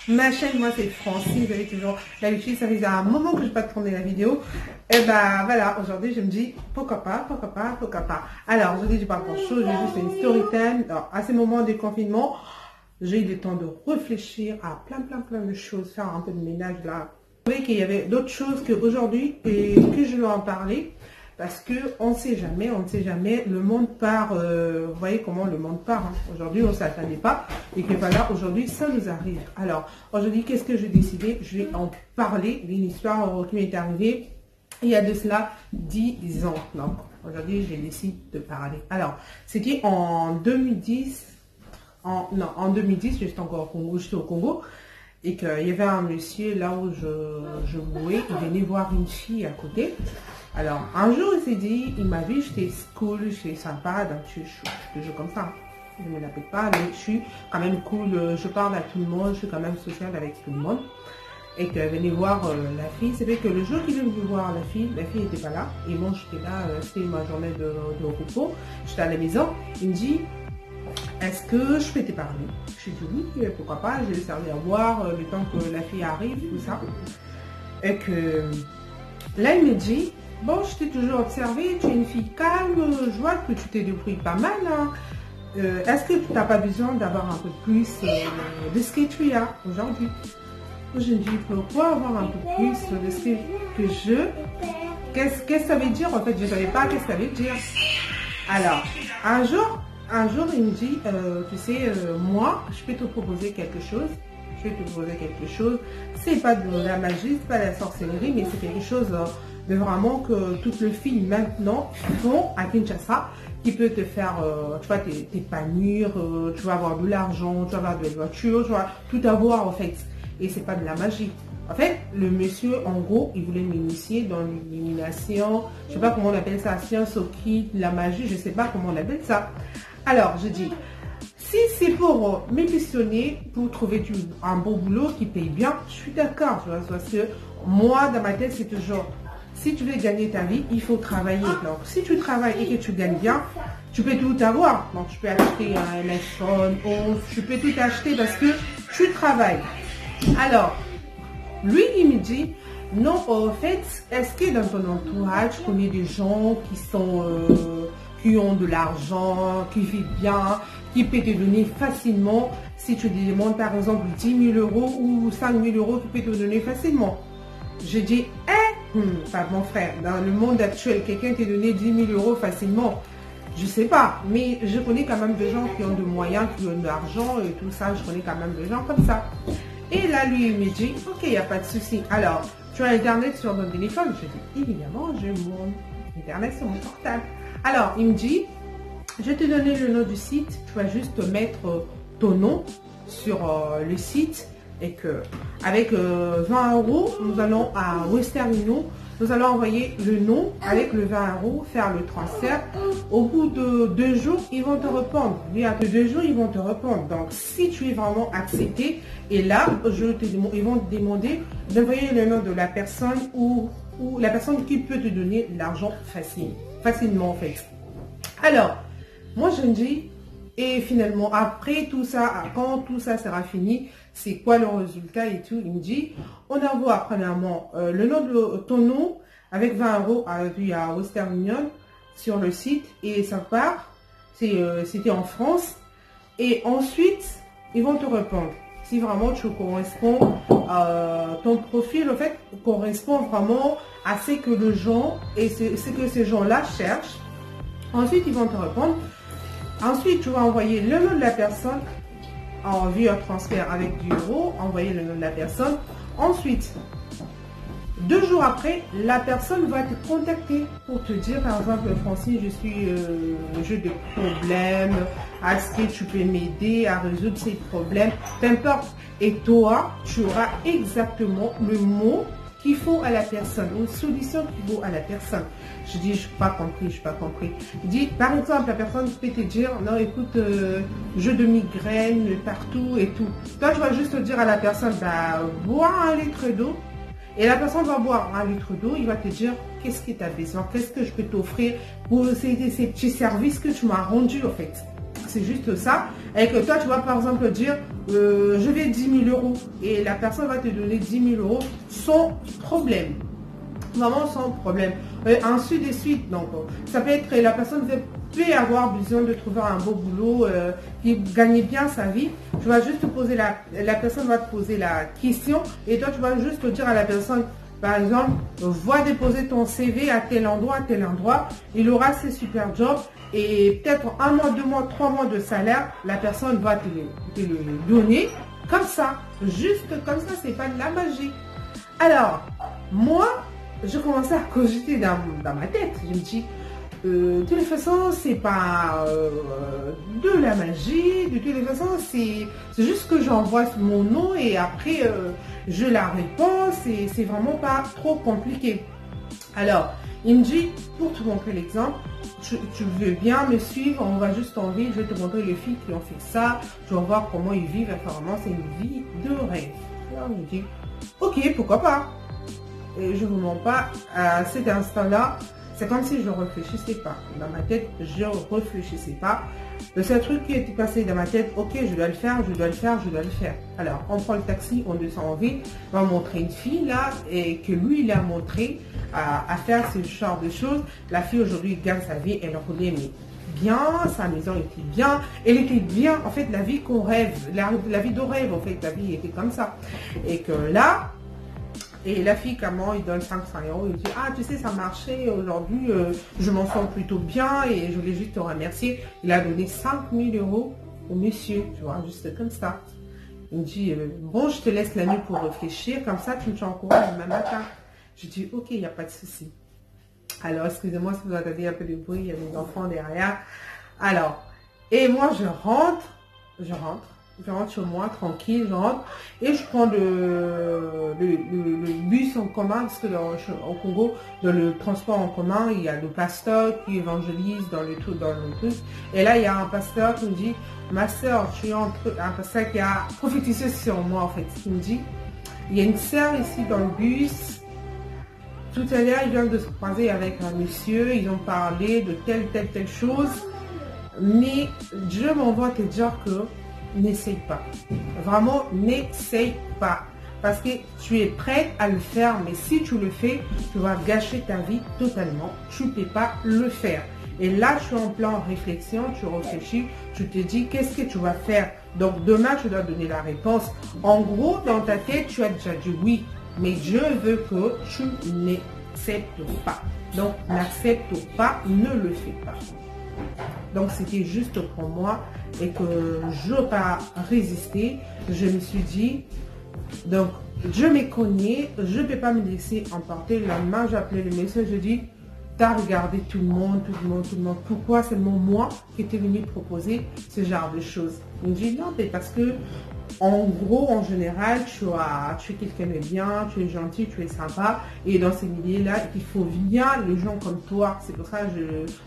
ma chaîne. Moi c'est Francine, vous avez toujours l'habitude, ça faisait un moment que je n'ai pas tourné la vidéo. Et bah voilà, aujourd'hui je me dis pourquoi pas. Alors aujourd'hui je parle pas grand chose, j'ai juste une story time. Alors, à ces moments de confinement, j'ai eu le temps de réfléchir à plein de choses, faire un peu de ménage là. Vous voyez qu'il y avait d'autres choses qu'aujourd'hui et que je veux en parler. Parce que on ne sait jamais, le monde part, vous voyez comment le monde part, hein. Aujourd'hui on ne s'attendait pas et que voilà, aujourd'hui ça nous arrive. Alors aujourd'hui qu'est-ce que j'ai décidé? Je vais en parler d'une histoire qui m'est arrivée il y a de cela 10 ans. Donc aujourd'hui j'ai décidé de parler. Alors c'était en 2010, en 2010 j'étais encore au Congo, j'étais au Congo. Et qu'il y avait un monsieur là où je jouais, il venait voir une fille à côté. Alors, un jour, il s'est dit, il m'a vu, j'étais cool, j'étais sympa, donc je suis toujours comme ça. Je ne me l'appelle pas, mais je suis quand même cool, je parle à tout le monde, je suis quand même sociale avec tout le monde. Et qu'il venait voir la fille. C'est vrai que le jour qu'il est venu voir la fille n'était pas là. Et moi, j'étais là, c'était ma journée de repos. J'étais à la maison. Il me dit, est-ce que je peux te parler? Je lui dis oui, pourquoi pas, je vais le servir à boire le temps que la fille arrive, tout ça. Et que là, il me dit, bon, je t'ai toujours observé, tu es une fille calme, je vois que tu t'es débrouillé pas mal. Hein. Est-ce que tu n'as pas besoin d'avoir un peu plus de ce que tu as aujourd'hui? Je me dis, pourquoi avoir un peu plus de ce que je... Qu'est-ce que ça veut dire? En fait, je ne savais pas qu'est-ce que ça veut dire. Alors, un jour, il me dit, tu sais, moi, je peux te proposer quelque chose. C'est pas de la magie, c'est pas de la sorcellerie, mais c'est quelque chose de vraiment que toutes les filles maintenant font à Kinshasa, qui peut te faire, tu vois, t'épanouir, tu vas avoir de l'argent, tu vas avoir de la voiture, tu vas tout avoir en fait. Et c'est pas de la magie. En fait, le monsieur, en gros, il voulait m'initier dans l'illumination, je sais pas comment on appelle ça, science occulte, la magie, je sais pas comment on appelle ça. Alors, je dis, si c'est pour m'émissionner, pour trouver un bon boulot qui paye bien, je suis d'accord, parce que moi, dans ma tête, c'est toujours, si tu veux gagner ta vie, il faut travailler. Donc, si tu travailles et que tu gagnes bien, tu peux tout avoir. Donc, tu peux acheter un iPhone 11, tu peux tout acheter parce que tu travailles. Alors, lui, il me dit, non, en fait, est-ce que dans ton entourage, tu connais des gens qui sont... qui ont de l'argent, qui vivent bien, qui peut te donner facilement, si tu lui demandes par exemple 10 000 € ou 5 000 €, qui peut te donner facilement. Je dis, pas mon frère, dans le monde actuel, quelqu'un t'a donné 10 000 € facilement, je sais pas, mais je connais quand même des gens qui ont de moyens, qui ont de l'argent et tout ça, je connais quand même des gens comme ça. Et là, lui, il me dit, ok, il n'y a pas de souci. Alors, tu as Internet sur ton téléphone? Je dis, évidemment, j'ai mon Internet sur mon portable. Alors, il me dit, je vais te donner le nom du site, tu vas juste mettre ton nom sur le site et que avec 20 €, nous allons à Western Union, nous allons envoyer le nom avec le 20 €, faire le transfert. Au bout de 2 jours, ils vont te répondre. Oui, après 2 jours, ils vont te répondre. Donc, si tu es vraiment accepté, et là, ils vont te demander d'envoyer le nom de la personne ou la personne qui peut te donner l'argent facilement en fait. Alors, moi je me dis, et finalement, après tout ça, quand tout ça sera fini, c'est quoi le résultat et tout? Il me dit, on envoie premièrement le nom de ton nom avec 20 € à Western Union sur le site et ça part. C'était en France. Et ensuite, ils vont te répondre. Si vraiment tu corresponds, ton profil en fait correspond vraiment à ce que les gens et ce que ces gens-là cherchent. Ensuite, ils vont te répondre. Ensuite, tu vas envoyer le nom de la personne en via transfert avec du euro, envoyer le nom de la personne. Ensuite, 2 jours après, la personne va te contacter pour te dire, par exemple, Francine, j'ai des problèmes, est-ce que tu peux m'aider à résoudre ces problèmes? Peu importe. Et toi, tu auras exactement le mot qu'il faut à la personne, une solution qu'il faut à la personne. Je dis, je n'ai pas compris. Il dit, par exemple, la personne peut te dire, non, écoute, j'ai de migraine partout et tout. Toi, tu vas juste dire à la personne, bah, bois 1 litre d'eau. Et la personne va boire 1 litre d'eau, il va te dire, qu'est-ce que tu as besoin, qu'est-ce que je peux t'offrir pour ces petits services que tu m'as rendus, en fait. c'est juste ça. Et que toi, tu vas par exemple dire, je vais 10 000 euros. Et la personne va te donner 10 000 euros sans problème. Vraiment sans problème. Ainsi de suite. Donc, ça peut être, la personne peut avoir besoin de trouver un beau boulot, qui gagne bien sa vie. Tu vas juste te poser la personne va te poser la question et toi, tu vas juste dire à la personne, par exemple, va déposer ton CV à tel endroit, il aura ses super jobs et peut-être 1 mois, 2 mois, 3 mois de salaire, la personne va te le donner comme ça. Juste comme ça, c'est pas de la magie. Alors, moi, je commençais à cogiter dans ma tête. Je me dis, de toutes les façons, c'est pas de la magie. De toutes les façons, c'est juste que j'envoie mon nom et après, je la réponds. C'est vraiment pas trop compliqué. Alors, il me dit, pour te montrer l'exemple, tu veux bien me suivre, on va juste en ville, je vais te montrer les filles qui ont fait ça. Tu vas voir comment ils vivent. Apparemment, c'est une vie de rêve. Alors, il me dit, ok, pourquoi pas. Et je ne vous mens pas, à cet instant-là, c'est comme si je ne réfléchissais pas. Dans ma tête, je ne réfléchissais pas. Le seul truc qui était passé dans ma tête, ok, je dois le faire. Alors, on prend le taxi, on descend en ville, on va montrer une fille là, et que lui, il a montré à faire ce genre de choses. La fille aujourd'hui gagne sa vie, elle roulait mais bien, sa maison était bien, elle était bien, en fait, la vie qu'on rêve, la vie de rêve, en fait, la vie était comme ça. Et que là, et la fille, comment il donne 500 euros, il dit, ah, tu sais, ça marchait aujourd'hui, je m'en sens plutôt bien et je voulais juste te remercier. Il a donné 5 000 euros au monsieur, tu vois, juste comme ça. Il me dit, bon, je te laisse la nuit pour réfléchir, comme ça, tu me tiens au courant demain matin. Je dis, ok, il n'y a pas de souci. Alors, excusez-moi si vous entendez un peu de bruit, il y a mes enfants derrière. Alors, et moi, je rentre chez moi, tranquille, je rentre et je prends le bus en commun parce que au Congo, dans le transport en commun, il y a le pasteur qui évangélise dans le truc. Et là, il y a un pasteur qui me dit, ma soeur, je suis un pasteur qui a prophétisé sur moi en fait. Il me dit, il y a une soeur ici dans le bus. Tout à l'heure, il vient de se croiser avec un monsieur, ils ont parlé de telle chose. Mais Dieu m'envoie te dire que n'essaye pas. Vraiment, n'essaye pas. Parce que tu es prête à le faire, mais si tu le fais, tu vas gâcher ta vie totalement. Tu ne peux pas le faire. Et là, je suis en plan réflexion, tu réfléchis, tu te dis qu'est-ce que tu vas faire. Donc demain, tu dois donner la réponse. En gros, dans ta tête, tu as déjà dit oui. Mais Dieu veut que tu n'acceptes pas. Donc, n'accepte pas, ne le fais pas. Donc, c'était juste pour moi et que je n'ai pas résisté. Je me suis dit, donc, je me connais, je ne peux pas me laisser emporter. Le lendemain, j'ai appelé le message, je dis, tu as regardé tout le monde. Pourquoi seulement moi qui t'ai venu proposer ce genre de choses? Il me dit, non, c'est parce que en gros, en général, tu es quelqu'un de bien, tu es gentil, tu es sympa. Et dans ces milieux-là, il faut bien les gens comme toi. C'est pour ça que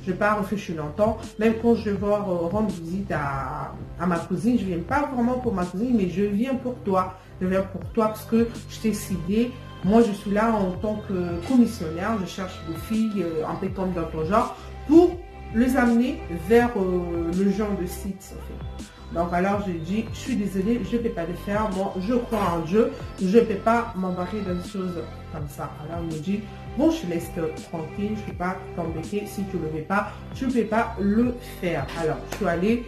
je n'ai pas réfléchi longtemps. Même quand je vais rendre visite à ma cousine, je ne viens pas vraiment pour ma cousine, mais je viens pour toi. Je viens pour toi parce que je t'ai ciblé. Moi, je suis là en tant que commissionnaire. Je cherche des filles un peu comme dans ton genre pour les amener vers le genre de site, en fait. Donc alors je dis, je suis désolée, je ne peux pas le faire. Moi, je crois en Dieu, je ne peux pas m'embarquer dans des choses comme ça. Alors il me dit, bon, je laisse tranquille, je ne peux pas t'embêter. Si tu ne le veux pas, tu ne peux pas le faire. Alors je suis allée,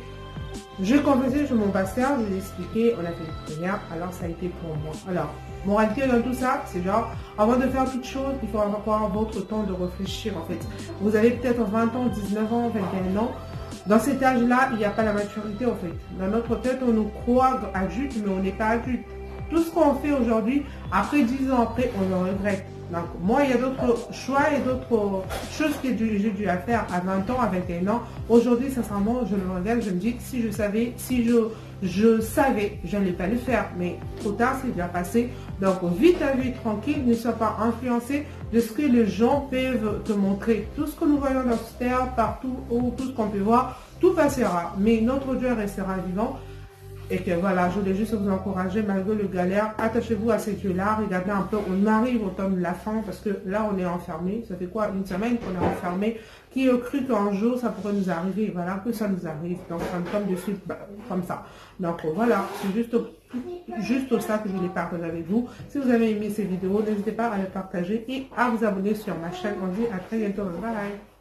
je conversais sur mon pasteur, je lui ai expliqué, on a fait une prière. Alors ça a été pour moi. Alors, moralité dans tout ça, c'est genre, avant de faire toute chose, il faut avoir votre temps de réfléchir en fait. Vous avez peut-être 20 ans, 19 ans, 21 ans. Dans cet âge-là, il n'y a pas la maturité en fait. Dans notre tête, on nous croit adultes, mais on n'est pas adulte. Tout ce qu'on fait aujourd'hui, après 10 ans après, on le regrette. Donc moi, il y a d'autres choix et d'autres choses que j'ai dû faire à 20 ans, à 21 ans. Aujourd'hui, sincèrement, je le regrette. Je me dis que si je savais, je n'allais pas le faire. Mais trop tard, c'est déjà passé. Donc, vis ta vie tranquille, ne sois pas influencé de ce que les gens peuvent te montrer. Tout ce que nous voyons dans cette terre, partout, ou tout ce qu'on peut voir, tout passera. Mais notre Dieu restera vivant. Et que voilà, je voulais juste vous encourager malgré le galère. Attachez-vous à ces dieux-là. Regardez un peu, on arrive au tome de la fin parce que là, on est enfermé. Ça fait quoi? Une semaine qu'on est enfermé. Qui a cru qu'un jour, ça pourrait nous arriver? Voilà, que ça nous arrive. Donc, un tome de suite, comme ça. Donc, voilà, c'est juste ça que je voulais partager avec vous. Si vous avez aimé ces vidéos, n'hésitez pas à les partager et à vous abonner sur ma chaîne. On se dit à très bientôt. Bye bye.